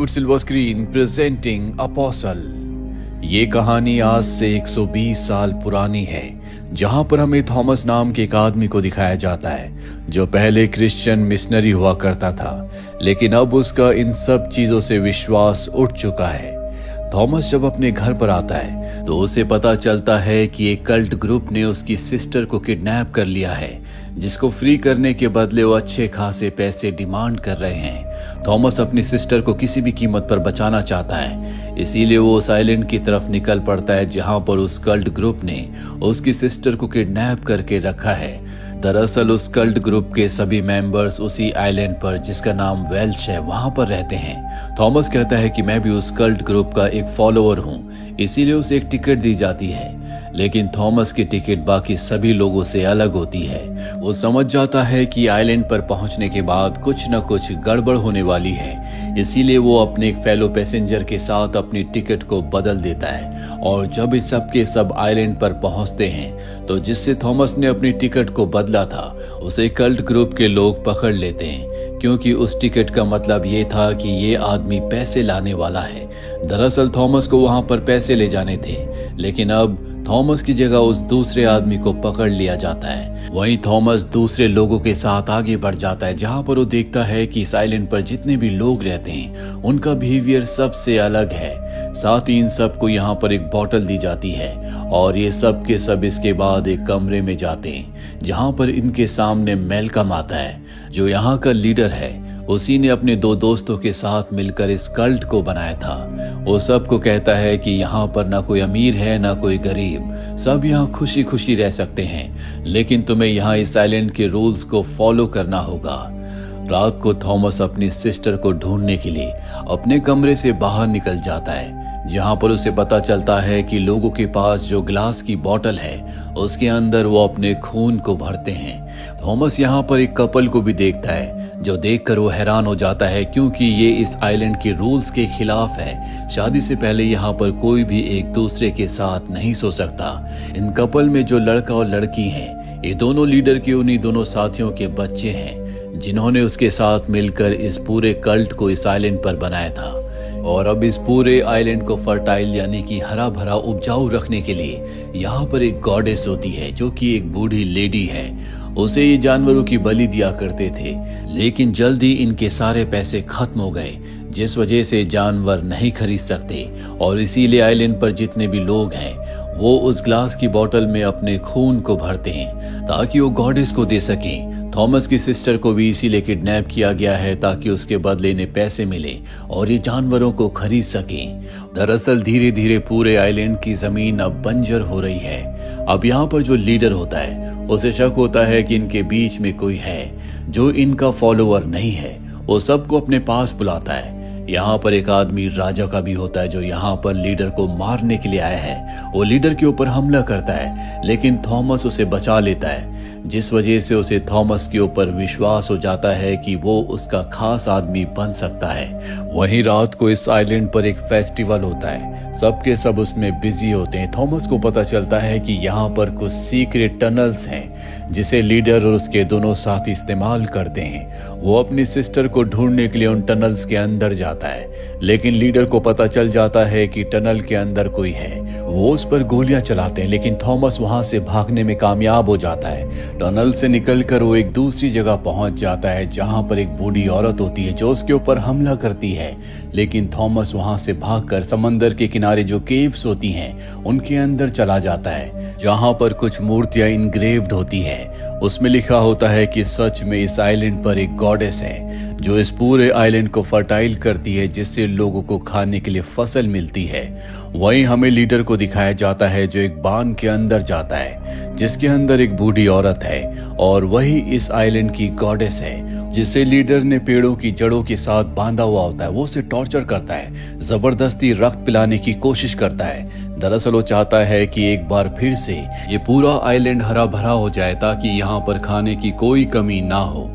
Silver screen presenting apostle. ये कहानी आज से 120 साल पुरानी है, जहां पर हमें थॉमस नाम के एक आदमी को दिखाया जाता है जो पहले क्रिश्चियन मिशनरी हुआ करता था, लेकिन अब उसका इन सब चीजों से विश्वास उठ चुका है। थॉमस जब अपने घर पर आता है तो उसे पता चलता है कि एक कल्ट ग्रुप ने उसकी सिस्टर को किडनैप कर लिया है, जिसको फ्री करने के बदले वो अच्छे खासे पैसे डिमांड कर रहे हैं। थॉमस अपनी सिस्टर को किसी भी कीमत पर बचाना चाहता है, इसीलिए वो उस आइलैंड की तरफ निकल पड़ता है जहां पर उस कल्ट ग्रुप ने उसकी सिस्टर को किडनैप करके रखा है। दरअसल उस कल्ट ग्रुप के सभी मेंबर्स उसी आइलैंड पर, जिसका नाम वेल्श है, वहां पर रहते हैं। थॉमस कहता है कि मैं भी उस कल्ट ग्रुप का एक फॉलोअर हूं, इसीलिए उसे एक टिकट दी जाती है। लेकिन थॉमस की टिकट बाकी सभी लोगों से अलग होती है। वो समझ जाता है कि आइलैंड पर पहुंचने के बाद कुछ न कुछ गड़बड़ होने वाली है, इसीलिए वो अपने एक फेलो पैसेंजर के साथ अपनी टिकट को बदल देता है। और जब इस सब के सब आइलैंड पर पहुंचते हैं तो जिससे थॉमस ने अपनी टिकट को बदला था उसे कल्ट ग्रुप के लोग पकड़ लेते हैं, क्योंकि उस टिकट का मतलब ये था कि ये आदमी पैसे लाने वाला है। दरअसल थॉमस को वहां पर पैसे ले जाने थे, लेकिन अब थॉमस की जगह उस दूसरे आदमी को पकड़ लिया जाता है। वहीं थॉमस दूसरे लोगों के साथ आगे बढ़ जाता है, जहां पर वो देखता है कि इस आइलैंड पर जितने भी लोग रहते हैं उनका बिहेवियर सबसे अलग है। साथ ही इन सबको यहाँ पर एक बॉटल दी जाती है और ये सब के सब इसके बाद एक कमरे में जाते हैं, जहां पर इनके सामने मैल्कम आता है, जो यहाँ का लीडर है। उसी ने अपने दो दोस्तों के साथ मिलकर इस कल्ट को बनाया था। वो सबको कहता है कि यहाँ पर ना कोई अमीर है ना कोई गरीब, सब यहाँ खुशी खुशी रह सकते हैं, लेकिन तुम्हें यहाँ इस आइलैंड के रूल्स को फॉलो करना होगा। रात को थॉमस अपनी सिस्टर को ढूंढने के लिए अपने कमरे से बाहर निकल जाता है, जहां पर उसे पता चलता है कि लोगों के पास जो ग्लास की बोतल है उसके अंदर वो अपने खून को भरते हैं। थॉमस यहाँ पर एक कपल को भी देखता है, जो देखकर वो हैरान हो जाता है, क्योंकि ये इस आइलैंड के रूल्स के खिलाफ है। शादी से पहले यहाँ पर कोई भी एक दूसरे के साथ नहीं सो सकता। इन कपल में जो लड़का और लड़की हैं, ये दोनों लीडर के उन्हीं दोनों साथियों के बच्चे हैं, जिन्होंने उसके साथ मिलकर इस पूरे कल्ट को इस आइलैंड पर बनाया था। और अब इस पूरे आइलैंड को फर्टाइल यानी कि हरा भरा उपजाऊ रखने के लिए यहाँ पर एक गॉडेस होती है, जो कि एक बूढ़ी लेडी है। उसे ये जानवरों की बलि दिया करते थे, लेकिन जल्दी इनके सारे पैसे खत्म हो गए, जिस वजह से जानवर नहीं खरीद सकते। और इसीलिए आइलैंड पर जितने भी लोग हैं वो उस ग्लास की बोतल में अपने खून को भरते हैं ताकि वो गॉडेस को दे सकें। थॉमस की सिस्टर को भी इसीलिए किडनैप किया गया है ताकि उसके बदले इन्हें पैसे मिले और ये जानवरों को खरीद सकें। दरअसल धीरे धीरे पूरे आइलैंड की जमीन अब बंजर हो रही है। अब यहाँ पर जो लीडर होता है उसे शक होता है कि इनके बीच में कोई है जो इनका फॉलोअर नहीं है। वो सबको अपने पास बुलाता है। यहाँ पर एक आदमी राजा का भी होता है, जो यहाँ पर लीडर को मारने के लिए आया है। वो लीडर के ऊपर हमला करता है, लेकिन थॉमस उसे बचा लेता है, जिस वजह से उसे थॉमस के ऊपर विश्वास हो जाता है कि वो उसका खास आदमी बन सकता है। वहीं रात को इस आइलैंड पर एक फेस्टिवल होता है, सबके सब उसमें बिजी होते हैं। थॉमस को पता चलता है कि यहाँ पर कुछ सीक्रेट टनल्स हैं, जिसे लीडर और उसके दोनों साथी इस्तेमाल करते हैं। वो अपनी सिस्टर को ढूंढने के लिए उन टनल्स के अंदर जाता है, लेकिन लीडर को पता चल जाता है कि टनल के अंदर कोई है। वो उस पर गोलियां चलाते हैं, लेकिन थॉमस वहां से भागने में कामयाब हो जाता है। टनल से निकलकर वो एक दूसरी जगह पहुंच जाता है, जहां पर एक बूढ़ी औरत होती है जो उसके ऊपर हमला करती है। लेकिन थॉमस वहां से भागकर समंदर के किनारे जो केव्स होती हैं उनके अंदर चला जाता है, जहां पर कुछ मूर्तियां इनग्रेव्ड होती है। उसमें लिखा होता है कि सच में इस आइलैंड पर एक गॉडेस है जो इस पूरे आइलैंड को फर्टाइल करती है, जिससे लोगों को खाने के लिए फसल मिलती है। वहीं हमें लीडर को दिखाया जाता है जो एक बांध के अंदर जाता है, जिसके अंदर एक बूढ़ी औरत है, और वही इस आइलैंड की गॉडेस है, जिसे लीडर ने पेड़ों की जड़ों के साथ बांधा हुआ होता है। वो उसे टॉर्चर करता है, जबरदस्ती रक्त पिलाने की कोशिश करता है। दरअसल वो चाहता है कि एक बार फिर से ये पूरा आइलैंड हरा भरा हो जाए ताकि यहाँ पर खाने की कोई कमी ना हो।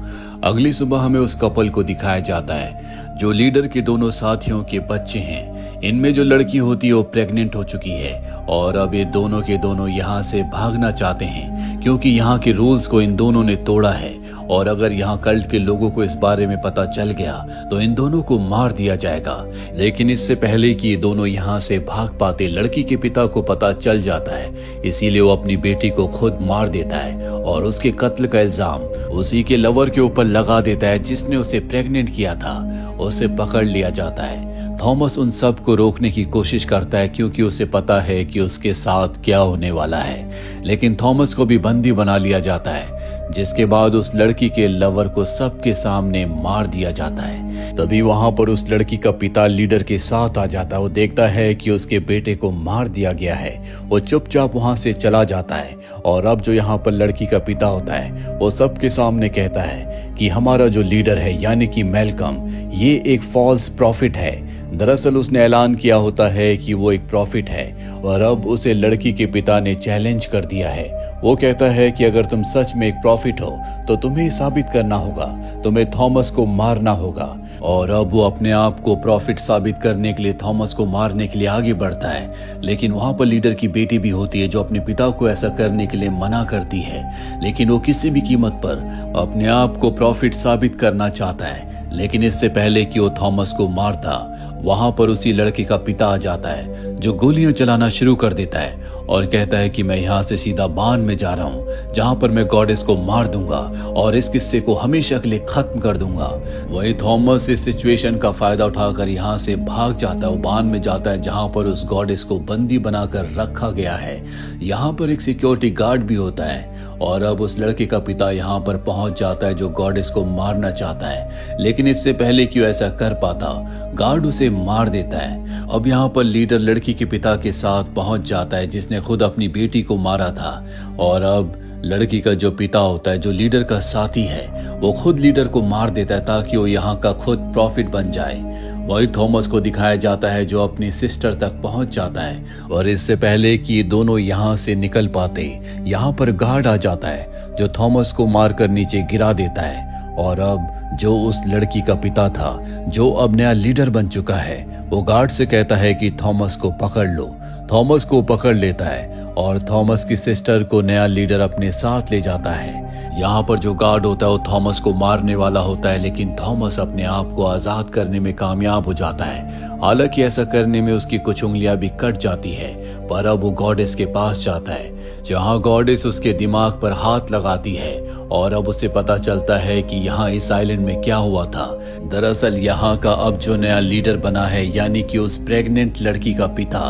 अगली सुबह हमें उस कपल को दिखाया जाता है जो लीडर के दोनों साथियों के बच्चे हैं। इनमें जो लड़की होती है वो प्रेग्नेंट हो चुकी है और अब ये दोनों के दोनों यहाँ से भागना चाहते हैं, क्योंकि यहाँ के रूल्स को इन दोनों ने तोड़ा है और अगर यहाँ कल्ट के लोगों को इस बारे में पता चल गया तो इन दोनों को मार दिया जाएगा। लेकिन इससे पहले कि ये दोनों यहाँ से भाग पाते, लड़की के पिता को पता चल जाता है, इसीलिए वो अपनी बेटी को खुद मार देता है और उसके कत्ल का इल्जाम उसी के लवर के ऊपर लगा देता है जिसने उसे प्रेग्नेंट किया था। उसे पकड़ लिया जाता है। थॉमस उन सब को रोकने की कोशिश करता है क्योंकि उसे पता है कि उसके साथ क्या होने वाला है, लेकिन थॉमस को भी बंदी बना लिया जाता है, जिसके बाद उस लड़की के लवर को सबके सामने मार दिया जाता है। तभी वहां पर उस लड़की का पिता लीडर के साथ आ जाता है। वो देखता है कि उसके बेटे को मार दिया गया है। वो चुपचाप वहां से चला जाता है और अब जो यहाँ पर लड़की का पिता होता है वो सबके सामने कहता है कि हमारा जो लीडर है यानी कि मैल्कम, ये एक फॉल्स प्रॉफिट है। दरअसल उसने ऐलान किया होता है कि वो एक प्रॉफिट है और अब उसे लड़की के पिता ने चैलेंज कर दिया है। वो कहता है कि अगर तुम सच में एक प्रॉफिट हो तो तुम्हें साबित करना होगा, तुम्हें थॉमस को मारना होगा। और अब वो अपने आप को प्रॉफिट साबित करने के लिए थॉमस को मारने के लिए आगे बढ़ता है। लेकिन वहां पर लीडर की बेटी भी होती है जो अपने पिता को ऐसा करने के लिए मना करती है, लेकिन वो किसी भी कीमत पर अपने आप को प्रॉफिट साबित करना चाहता है। लेकिन इससे पहले कि वो थॉमस को मारता, वहां पर उसी लड़के का पिता आ जाता है जो गोलियां चलाना शुरू कर देता है और कहता है कि मैं यहाँ से सीधा बान में जा रहा हूँ जहां पर मैं गॉडेस को मार दूंगा और इस किस्से को हमेशा के लिए खत्म कर दूंगा। वही थॉमस इस सिचुएशन का फायदा उठाकर यहाँ से भाग जाता है। वो बान में जाता है जहां पर उस गॉडेस को बंदी बनाकर रखा गया है। यहाँ पर एक सिक्योरिटी गार्ड भी होता है और अब उस लड़के का पिता यहाँ पर पहुंच जाता है जो गॉडेस को मारना चाहता है, लेकिन इससे पहले कि वो ऐसा कर पाता, गार्ड उसे मार देता है। अब यहाँ पर लीडर लड़की के पिता के साथ पहुंच जाता है जिसने खुद अपनी बेटी को मारा था और अब लड़की का जो पिता होता है, जो लीडर का साथी है, वो खुद लीडर को मार देता है ताकि वो यहाँ का खुद प्रॉफिट बन जाए। वही थॉमस को दिखाया जाता है जो अपनी सिस्टर तक पहुंच जाता है और इससे पहले कि ये दोनों यहाँ से निकल पाते, यहाँ पर गार्ड आ जाता है जो थॉमस को मारकर नीचे गिरा देता है। और अब जो उस लड़की का पिता था, जो अब नया लीडर बन चुका है, वो गार्ड से कहता है कि थॉमस को पकड़ लो। थॉमस को पकड़ लेता है और थॉमस की सिस्टर को नया लीडर अपने साथ ले जाता है। यहाँ पर जो गार्ड होता है वो थॉमस को मारने वाला होता है, लेकिन थॉमस अपने आप को आजाद करने में कामयाब हो जाता है। हालांकि ऐसा करने में उसकी कुछ उंगलियां भी कट जाती है, पर अब वो गॉडेस के पास जाता है जहाँ गॉडेस उसके दिमाग पर हाथ लगाती है और अब उसे पता चलता है कि यहाँ इस आइलैंड में क्या हुआ था। दरअसल यहाँ का अब जो नया लीडर बना है यानी कि उस प्रेग्नेंट लड़की का पिता,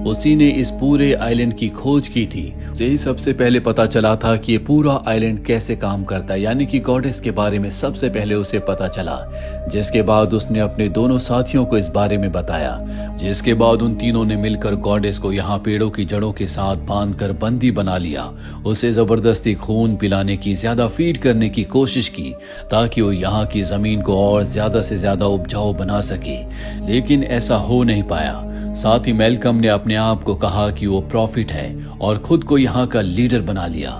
उसी ने इस पूरे आइलैंड की खोज की थी। उसे ही सबसे पहले पता चला था कि ये पूरा आइलैंड कैसे काम करता है, यानी कि गॉडेस के बारे में सबसे पहले उसे पता चला। जिसके बाद उसने अपने दोनों साथियों को इस बारे में बताया, जिसके बाद उन तीनों ने मिलकर गॉडेस को यहाँ पेड़ों की जड़ों के साथ बांधकर बंदी बना लिया। उसे जबरदस्ती खून पिलाने की, ज्यादा फीड करने की कोशिश की ताकि वो यहाँ की जमीन को और ज्यादा से ज्यादा उपजाऊ बना सके, लेकिन ऐसा हो नहीं पाया। साथ ही मैल्कम ने अपने आप को कहा कि वो प्रॉफिट है और खुद को यहाँ का लीडर बना लिया।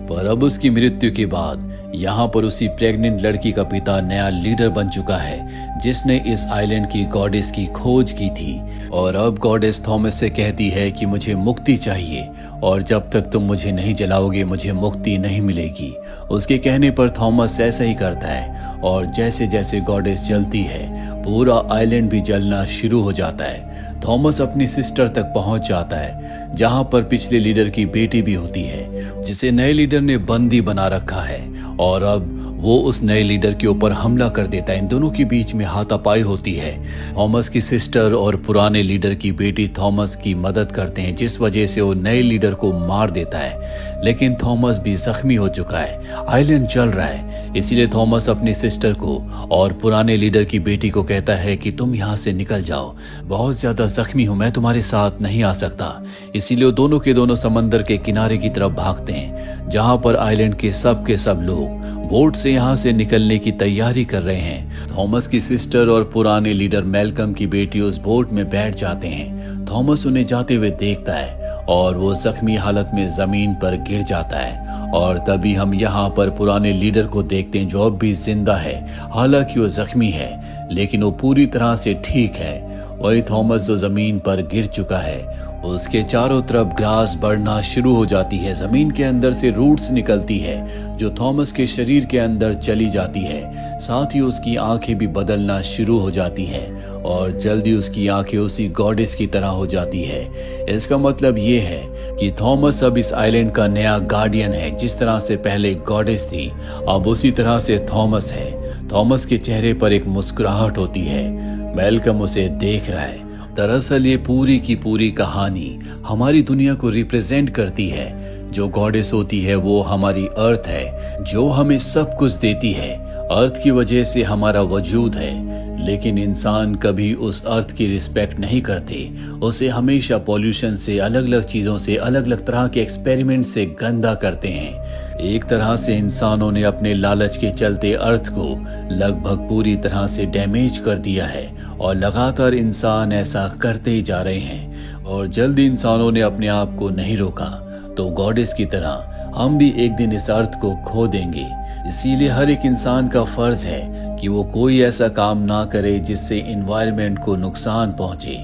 पर अब उसकी मृत्यु के बाद यहाँ पर उसी प्रेग्नेंट लड़की का पिता नया लीडर बन चुका है जिसने इस आइलैंड की गॉडेस की खोज की थी। और अब गॉडेस थॉमस से कहती है कि मुझे मुक्ति चाहिए और जब तक तुम मुझे नहीं जलाओगे मुझे मुक्ति नहीं मिलेगी। उसके कहने पर थॉमस ऐसा ही करता है और जैसे जैसे गॉडेस जलती है पूरा आइलैंड भी जलना शुरू हो जाता है। थॉमस अपनी सिस्टर तक पहुंच जाता है जहां पर पिछले लीडर की बेटी भी होती है जिसे नए लीडर ने बंदी बना रखा है और अब वो उस नए लीडर के ऊपर हमला कर देता है। इन दोनों के बीच में हाथापाई होती है। थॉमस की सिस्टर और पुराने लीडर की बेटी थॉमस की मदद करते हैं जिस वजह से वो नए लीडर को मार देता है, लेकिन थॉमस भी जख्मी हो चुका है। आइलैंड जल रहा है, इसीलिए थॉमस अपनी सिस्टर को और पुराने लीडर की बेटी को कहता है कि तुम यहाँ से निकल जाओ, बहुत ज्यादा जख्मी हूं मैं, तुम्हारे साथ नहीं आ सकता। इसीलिए दोनों के दोनों समंदर के किनारे की तरफ भागते हैं जहां पर आइलैंड के सब लोग बोट से यहाँ से निकलने की तैयारी कर रहे हैं। थॉमस की सिस्टर और पुराने लीडर मैल्कम की बेटी उस बोट में बैठ जाते हैं। थॉमस उन्हें जाते हुए देखता है और वो जख्मी हालत में जमीन पर गिर जाता है और तभी हम यहाँ पर पुराने लीडर को देखते हैं जो अब भी जिंदा है। हालांकि वो जख्मी है लेकिन वो पूरी तरह से ठीक है। वही थॉमस जो जमीन पर गिर चुका है, उसके चारों तरफ ग्रास बढ़ना शुरू हो जाती है। जमीन के अंदर से रूट्स निकलती है जो थॉमस के शरीर के अंदर चली जाती है। साथ ही उसकी आंखें भी बदलना शुरू हो जाती है और जल्दी उसकी आंखें उसी गॉडेस की तरह हो जाती है। इसका मतलब ये है कि थॉमस अब इस आइलैंड का नया गार्डियन है। जिस तरह से पहले गॉडेस थी, अब उसी तरह से थॉमस है। थॉमस के चेहरे पर एक मुस्कुराहट होती है। मैल्कम उसे देख रहा है। दरअसल ये पूरी की पूरी कहानी हमारी दुनिया को रिप्रेजेंट करती है। जो गॉडेस होती है वो हमारी अर्थ है, जो हमें सब कुछ देती है। अर्थ की वजह से हमारा वजूद है, लेकिन इंसान कभी उस अर्थ की रिस्पेक्ट नहीं करते। उसे हमेशा पॉल्यूशन से, अलग अलग चीजों से, अलग अलग तरह के एक्सपेरिमेंट से गंदा करते हैं। एक तरह से इंसानों ने अपने लालच के चलते अर्थ को लगभग पूरी तरह से डैमेज कर दिया है और लगातार इंसान ऐसा करते ही जा रहे हैं। और जल्दी इंसानों ने अपने आप को नहीं रोका तो गॉडेस की तरह हम भी एक दिन इस अर्थ को खो देंगे। इसीलिए हर एक इंसान का फर्ज है कि वो कोई ऐसा काम ना करे जिससे एनवायरनमेंट को नुकसान पहुंचे।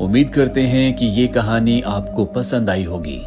उम्मीद करते हैं कि ये कहानी आपको पसंद आई होगी।